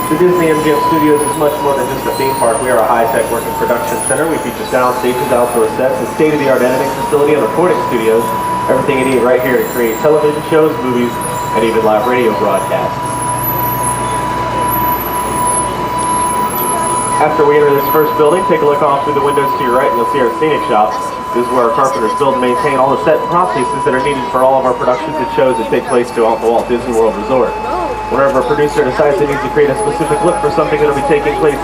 The Disney MGM Studios is much more than just a theme park. We are a high-tech working production center. We feature sound stages, outdoor sets, a state-of-the-art editing facility, and recording studios. Everything you need right here to create television shows, movies, and even live radio broadcasts. After we enter this first building, take a look off through the windows to your right and you'll see our scenic shops. This is where our carpenters build and maintain all the set and prop pieces that are needed for all of our productions and shows that take place throughout the Walt Disney World Resort. Whenever a producer decides they need to create a specific look for something that will be taking place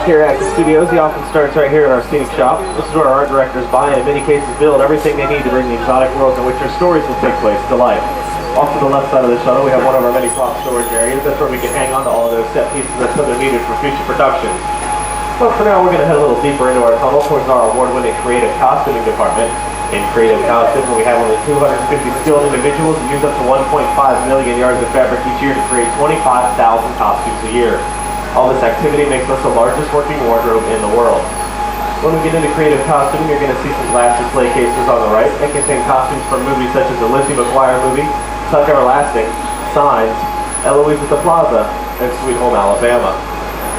here at the studios, he often starts right here at our scenic shop. This is where our art directors buy and in many cases build everything they need to bring the exotic worlds in which their stories will take place to life. Off to the left side of the shuttle, we have one of our many prop storage areas. That's where we can hang on to all of those set pieces that are needed for future productions. But for now, we're going to head a little deeper into our tunnel towards our award-winning creative costuming department. In creative costuming, we have only 250 skilled individuals who use up to 1.5 million yards of fabric each year to create 25,000 costumes a year. All this activity makes us the largest working wardrobe in the world. When we get into creative costuming, you're going to see some glass display cases on the right that contain costumes from movies such as the Lizzie McGuire movie, Tuck Everlasting, Signs, Eloise at the Plaza, and Sweet Home Alabama.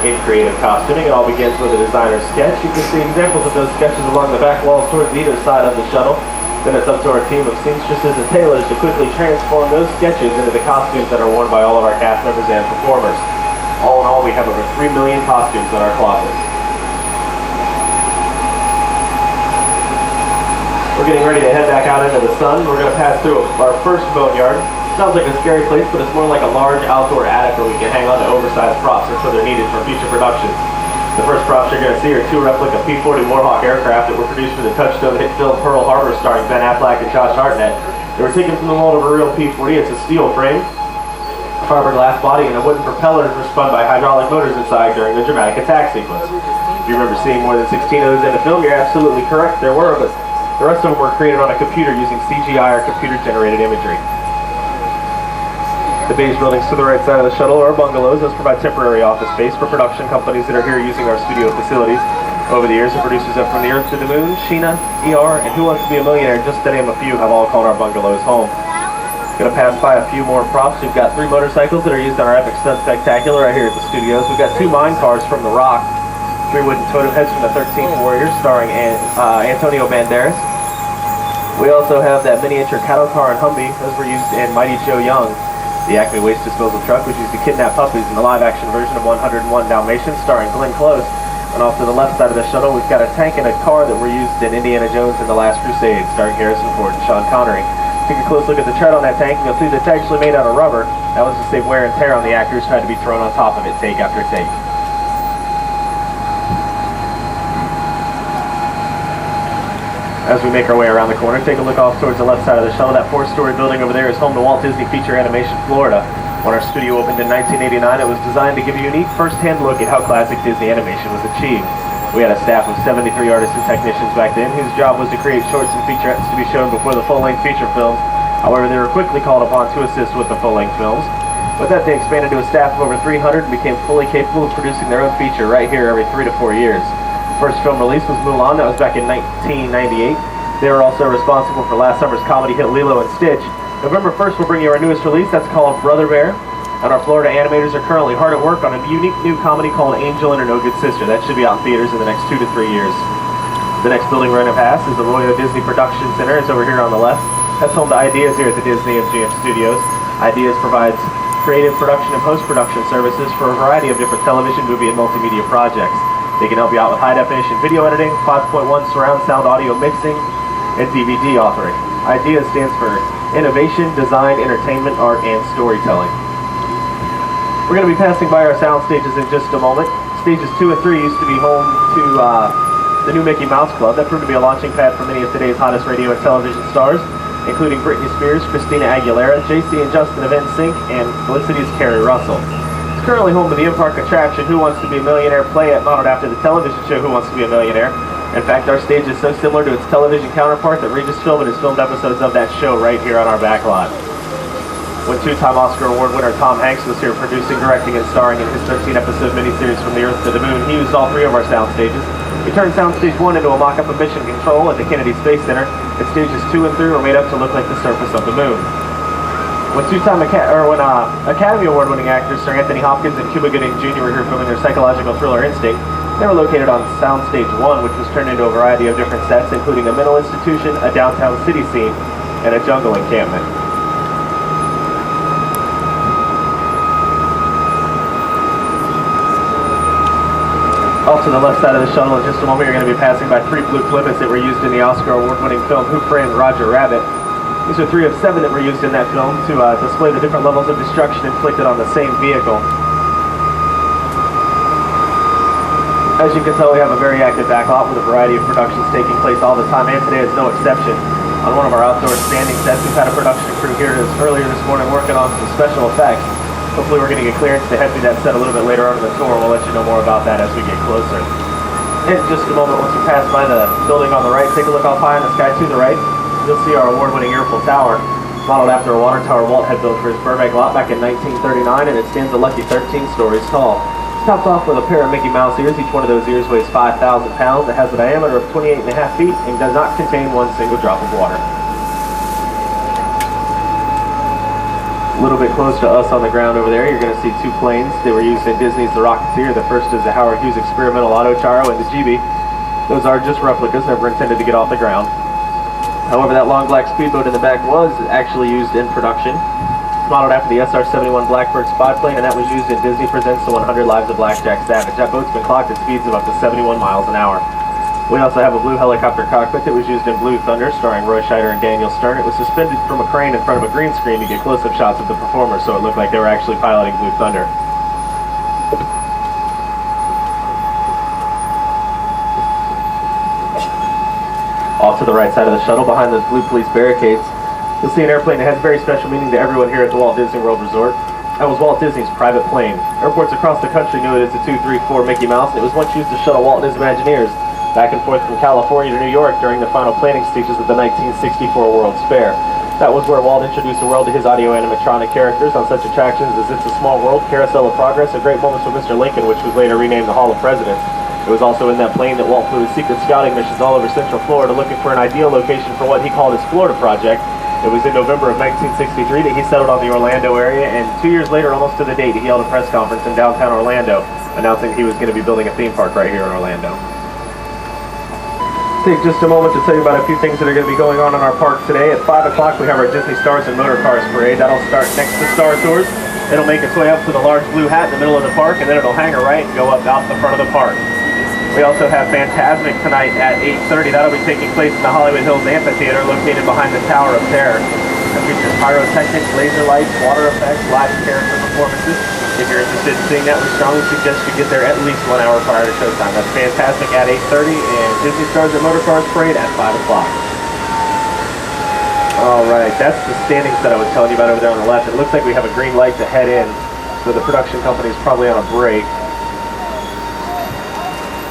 In creative costuming, it all begins with a designer sketch. You can see examples of those sketches along the back walls towards either side of the shuttle. Then it's up to our team of seamstresses and tailors to quickly transform those sketches into the costumes that are worn by all of our cast members and performers. All in all, we have over 3 million costumes in our closets. We're getting ready to head back out into the sun. We're going to pass through our first boneyard. Sounds like a scary place, but it's more like a large outdoor attic where we can hang on to oversized props until they're needed for future productions. The first props you're going to see are two replica P-40 Warhawk aircraft that were produced for the Touchstone hit film Pearl Harbor starring Ben Affleck and Josh Hartnett. They were taken from the mold of a real P-40. It's a steel frame, fiberglass body, and the wooden propellers were spun by hydraulic motors inside during the dramatic attack sequence. If you remember seeing more than 16 of those in the film, you're absolutely correct. There were, but the rest of them were created on a computer using CGI or computer-generated imagery. The beige buildings to the right side of the shuttle are bungalows. Those provide temporary office space for production companies that are here using our studio facilities. Over the years, the producers up From the Earth to the Moon, Sheena, ER, and Who Wants to Be a Millionaire, just to name a few, have all called our bungalows home. Going to pass by a few more props. We've got 3 motorcycles that are used on our Epic Stunt Spectacular right here at the studios. We've got 2 mine cars from The Rock, 3 wooden totem heads from the 13th Warriors starring Antonio Banderas. We also have that miniature cattle car and Humvee. Those were used in Mighty Joe Young. The Acme Waste Disposal Truck was used to kidnap puppies in the live-action version of 101 Dalmatians starring Glenn Close. And off to the left side of the shuttle, we've got a tank and a car that were used in Indiana Jones and The Last Crusade starring Harrison Ford and Sean Connery. Take a close look at the tread on that tank and you'll see that it's actually made out of rubber. That was to save wear and tear on the actors who had to be thrown on top of it take after take. As we make our way around the corner, take a look off towards the left side of the shuttle. That 4-story building over there is home to Walt Disney Feature Animation Florida. When our studio opened in 1989, it was designed to give a unique first-hand look at how classic Disney animation was achieved. We had a staff of 73 artists and technicians back then, whose job was to create shorts and featurettes to be shown before the full-length feature films. However, they were quickly called upon to assist with the full-length films. With that, they expanded to a staff of over 300 and became fully capable of producing their own feature right here every 3 to 4 years. The first film release was Mulan. That was back in 1998. They were also responsible for last summer's comedy hit Lilo and Stitch. November 1st, we'll bring you our newest release. That's called Brother Bear. And our Florida animators are currently hard at work on a unique new comedy called Angel and Her No Good Sister. That should be out in theaters in the next 2 to 3 years. The next building we're going to pass is the Royal Disney Production Center. It's over here on the left. That's home to Ideas here at the Disney MGM Studios. Ideas provides creative production and post-production services for a variety of different television, movie, and multimedia projects. They can help you out with high-definition video editing, 5.1 surround sound audio mixing, and DVD authoring. IDEA stands for Innovation, Design, Entertainment, Art, and Storytelling. We're going to be passing by our sound stages in just a moment. Stages 2 and 3 used to be home to the new Mickey Mouse Club. That proved to be a launching pad for many of today's hottest radio and television stars, including Britney Spears, Christina Aguilera, JC and Justin of NSYNC, and Felicity's Carrie Russell. It's currently home to the in-park attraction Who Wants to Be a Millionaire play at modeled after the television show Who Wants to Be a Millionaire. In fact, our stage is so similar to its television counterpart that Regis Philbin has filmed episodes of that show right here on our backlot. When 2-time Oscar Award winner Tom Hanks was here producing, directing, and starring in his 13-episode miniseries From the Earth to the Moon, he used all 3 of our sound stages. We turned Sound Stage 1 into a mock-up of Mission Control at the Kennedy Space Center, and Stages 2 and 3 were made up to look like the surface of the moon. When Academy Award-winning actors Sir Anthony Hopkins and Cuba Gooding Jr. were here filming their psychological thriller Instinct, they were located on Soundstage 1, which was turned into a variety of different sets, including a mental institution, a downtown city scene, and a jungle encampment. Off to the left side of the shuttle, in just a moment, you're going to be passing by 3 blue Plymouths that were used in the Oscar award-winning film Who Framed Roger Rabbit. These are 3 of 7 that were used in that film to display the different levels of destruction inflicted on the same vehicle. As you can tell, we have a very active backlot with a variety of productions taking place all the time, and today is no exception. On one of our outdoor standing sets, we've had a production crew here earlier this morning working on some special effects. Hopefully we're going to get clearance to head through that set a little bit later on in the tour. We'll let you know more about that as we get closer. In just a moment, once we pass by the building on the right, take a look off high in the sky to the right. You'll see our award-winning Airful Tower, modeled after a water tower Walt had built for his Burbank lot back in 1939, and it stands a lucky 13 stories tall. It's topped off with a pair of Mickey Mouse ears. Each one of those ears weighs 5,000 pounds. It has a diameter of 28.5 feet and does not contain one single drop of water. A little bit close to us on the ground over there, you're going to see 2 planes. They were used in Disney's The Rocketeer. The first is the Howard Hughes Experimental Autogyro and the GB. Those are just replicas, never intended to get off the ground. However, that long black speedboat in the back was actually used in production. It's modeled after the SR-71 Blackbird spy plane, and that was used in Disney Presents The 100 Lives of Blackjack Savage. That boat's been clocked at speeds of up to 71 miles an hour. We also have a blue helicopter cockpit that was used in Blue Thunder, starring Roy Scheider and Daniel Stern. It was suspended from a crane in front of a green screen to get close-up shots of the performers, so it looked like they were actually piloting Blue Thunder. Off to the right side of the shuttle, behind those blue police barricades, you'll see an airplane that has very special meaning to everyone here at the Walt Disney World Resort. That was Walt Disney's private plane. Airports across the country knew it as the 234 Mickey Mouse, and it was once used to shuttle Walt and his Imagineers back and forth from California to New York during the final planning stages of the 1964 World's Fair. That was where Walt introduced the world to his audio animatronic characters on such attractions as It's a Small World, Carousel of Progress, and Great Moments with Mr. Lincoln, which was later renamed the Hall of Presidents. It was also in that plane that Walt flew his secret scouting missions all over Central Florida looking for an ideal location for what he called his Florida Project. It was in November of 1963 that he settled on the Orlando area, and 2 years later, almost to the date, he held a press conference in downtown Orlando announcing he was going to be building a theme park right here in Orlando. Take just a moment to tell you about a few things that are going to be going on in our park today. At 5 o'clock, we have our Disney Stars and Motor Cars Parade. That'll start next to Star Tours. It'll make its way up to the large blue hat in the middle of the park, and then it'll hang a right and go up out the front of the park. We also have Fantasmic tonight at 8:30. That'll be taking place in the Hollywood Hills Amphitheater located behind the Tower of Terror. It features pyrotechnics, laser lights, water effects, live character performances. If you're interested in seeing that, we strongly suggest you get there at least 1 hour prior to showtime. That's Fantasmic at 8:30 and Disney Stars and Motor Cars Parade at 5 o'clock. Alright, that's the standing set I was telling you about over there on the left. It looks like we have a green light to head in, so the production company is probably on a break.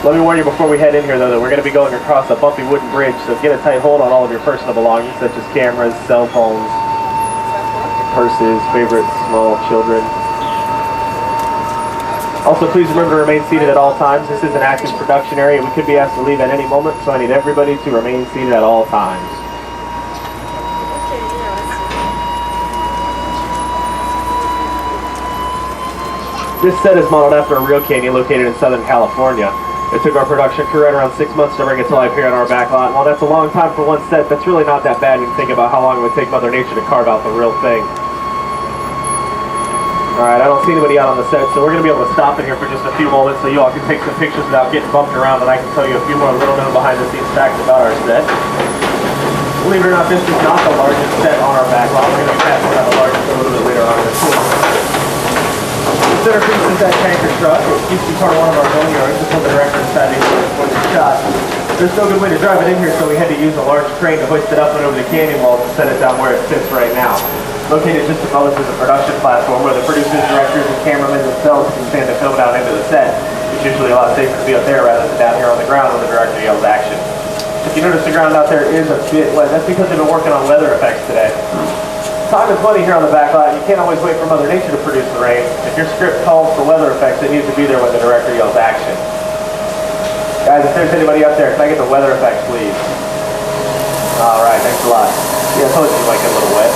Let me warn you before we head in here, though, that we're going to be going across a bumpy wooden bridge, so get a tight hold on all of your personal belongings, such as cameras, cell phones, purses, favorite small children. Also, please remember to remain seated at all times. This is an active production area. We could be asked to leave at any moment, so I need everybody to remain seated at all times. This set is modeled after a real canyon located in Southern California. It took our production crew right around 6 months to bring it to life here in our backlot. And while that's a long time for one set, that's really not that bad when you think about how long it would take Mother Nature to carve out the real thing. Alright, I don't see anybody out on the set, so we're going to be able to stop in here for just a few moments so you all can take some pictures without getting bumped around, and I can tell you a few more little known behind the scenes facts about our set. Believe it or not, this is not the largest set on our backlot. We're going to be passing out the largest a little bit later on in the tour. The centerpiece is that tanker truck. It used to be part of one of our boneyards until the director decided to use it for the shot. There's no good way to drive it in here, so we had to use a large crane to hoist it up and over the canyon wall to set it down where it sits right now. Located just above us is a production platform where the producers, directors, and cameramen themselves can stand to film down into the set. It's usually a lot safer to be up there rather than down here on the ground when the director yells action. If you notice the ground out there is a bit wet, that's because they've been working on weather effects today. Time is money here on the backlot. You can't always wait for Mother Nature to produce the rain. If your script calls for weather effects, it needs to be there when the director yells action. Guys, if there's anybody up there, can I get the weather effects, please? Alright, thanks a lot. Yeah, I told you might get a little wet.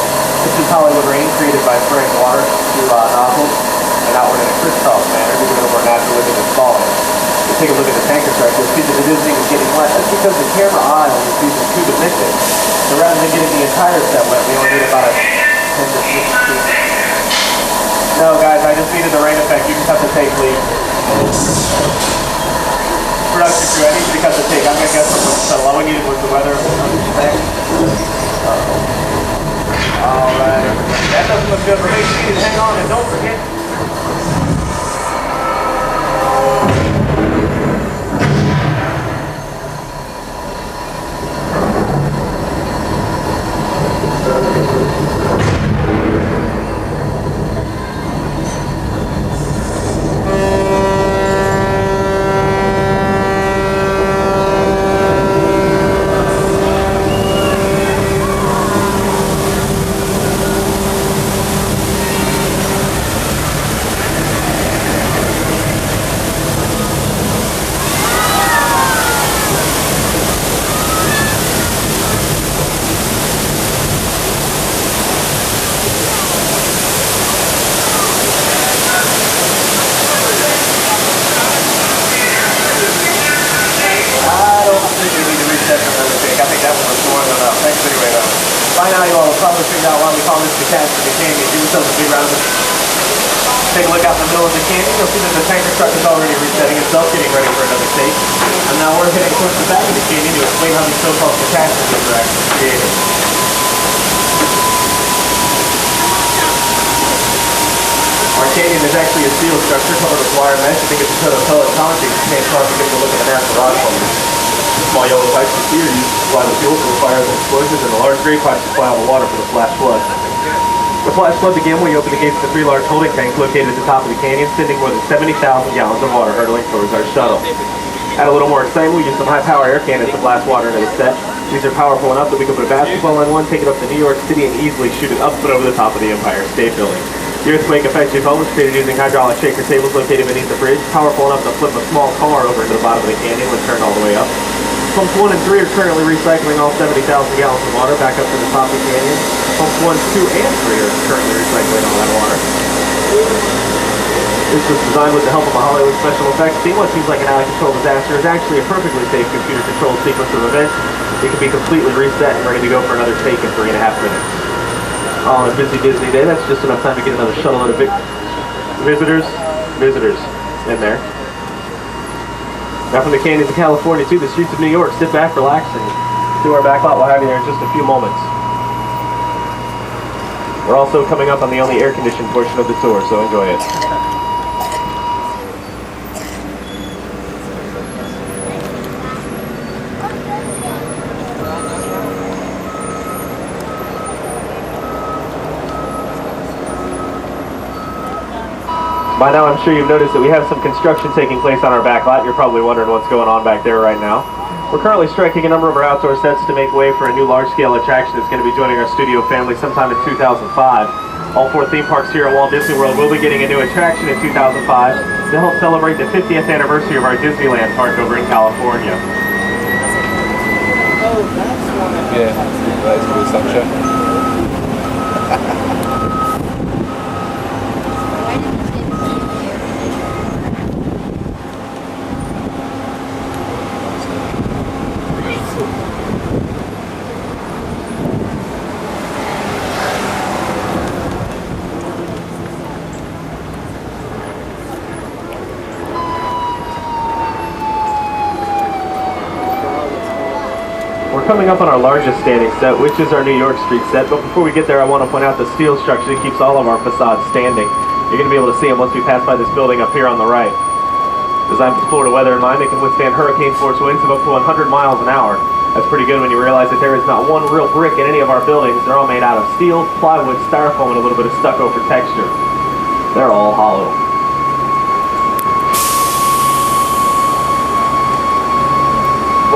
This is Hollywood rain created by spraying water through nozzles and outward in a crisscross manner, moving over a natural image is falling. If you take a look at the tanker truck, you'll see that it isn't even getting wet. That's because the camera eye only sees in 2 dimensions. So rather than getting the entire set wet, we only need about a 10 to 15. No, guys, I just needed the rain effect. You can cut the tape, please. Production crew, I need you to cut the tape. I'm going to guess so all we needed was the weather effect. Alright. That doesn't look good for me. You need to hang on and don't forget. By now you all have probably figured out why we call this Catastrophe Canyon. Give yourselves a big round of applause. Take a look out in the middle of the canyon. You'll see that the tanker truck is already resetting itself, getting ready for another take. And now we're heading towards the back of the canyon to explain how these so-called catastrophes are actually created. Our canyon is actually a steel structure covered with wire mesh. I think it's a coat of pellet concrete. You can't hard to get a look at the natural rock formation. Small yellow pipes you see are used to supply the fuel for the fires and explosions, and the large gray pipes supply all the water for the flash flood. The flash flood began when you open the gates of the 3 large holding tanks located at the top of the canyon, sending more than 70,000 gallons of water hurtling towards our shuttle. Add a little more excitement, we use some high-power air cannons to blast water into the set. These are powerful enough that we can put a basketball in one, take it up to New York City, and easily shoot it up and over the top of the Empire State Building. The earthquake effective foam was created using hydraulic shaker tables located beneath the bridge, powerful enough to flip a small car over into the bottom of the canyon when turned all the way up. Pumps 1 and 3 are currently recycling all 70,000 gallons of water back up to the top of the canyon. Pumps 1, 2, and 3 are currently recycling all that water. This was designed with the help of a Hollywood special effects team. What seems like an out-of-control disaster is actually a perfectly safe computer-controlled sequence of events. It can be completely reset and ready to go for another take in 3.5 minutes. On a busy Disney day, that's just enough time to get another shuttle load of visitors in there. Now from the canyons of California to the streets of New York, sit back, relax, and do our backlot. We'll have you there in just a few moments. We're also coming up on the only air-conditioned portion of the tour, so enjoy it. By now I'm sure you've noticed that we have some construction taking place on our backlot. You're probably wondering what's going on back there right now. We're currently striking a number of our outdoor sets to make way for a new large-scale attraction that's going to be joining our studio family sometime in 2005. All 4 theme parks here at Walt Disney World will be getting a new attraction in 2005 to help celebrate the 50th anniversary of our Disneyland park over in California. Yeah, that's good sunshine. Coming up on our largest standing set, which is our New York Street set, but before we get there I want to point out the steel structure that keeps all of our facades standing. You're going to be able to see them once we pass by this building up here on the right. Designed with Florida weather in mind, it can withstand hurricane force winds of up to 100 miles an hour. That's pretty good when you realize that there is not one real brick in any of our buildings. They're all made out of steel, plywood, styrofoam, and a little bit of stucco for texture. They're all hollow.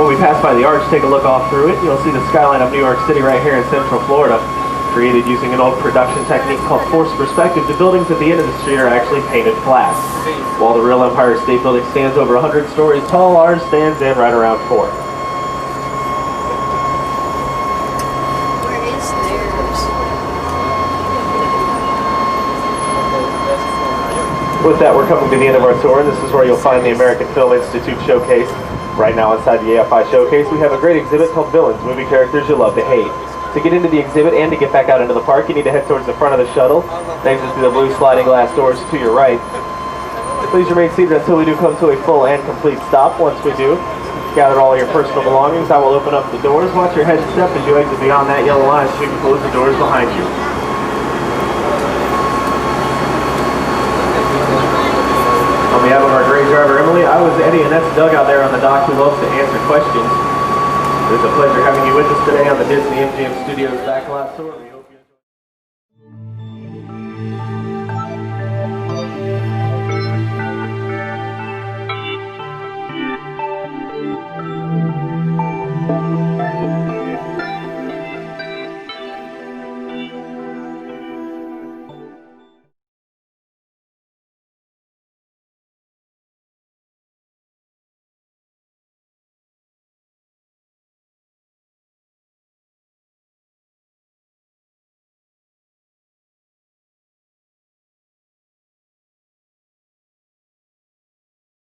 When we pass by the arch, take a look off through it. You'll see the skyline of New York City right here in Central Florida. Created using an old production technique called forced perspective, the buildings at the end of the street are actually painted flat. While the real Empire State Building stands over 100 stories tall, ours stands in right around 4. Where is theirs? With that, we're coming to the end of our tour, and this is where you'll find the American Film Institute Showcase. Right now inside the AFI Showcase, we have a great exhibit called Villains, movie characters you love to hate. To get into the exhibit and to get back out into the park, you need to head towards the front of the shuttle, exit through the blue sliding glass doors to your right. Please remain seated until we do come to a full and complete stop. Once we do, gather all your personal belongings. I will open up the doors. Watch your head step as you exit beyond that yellow line so you can close the doors behind you. On behalf of our great driver, Emily, I was Eddie, and that's Doug out there on the dock who loves to answer questions. It was a pleasure having you with us today on the Disney MGM Studios Backlot Tour. We hope you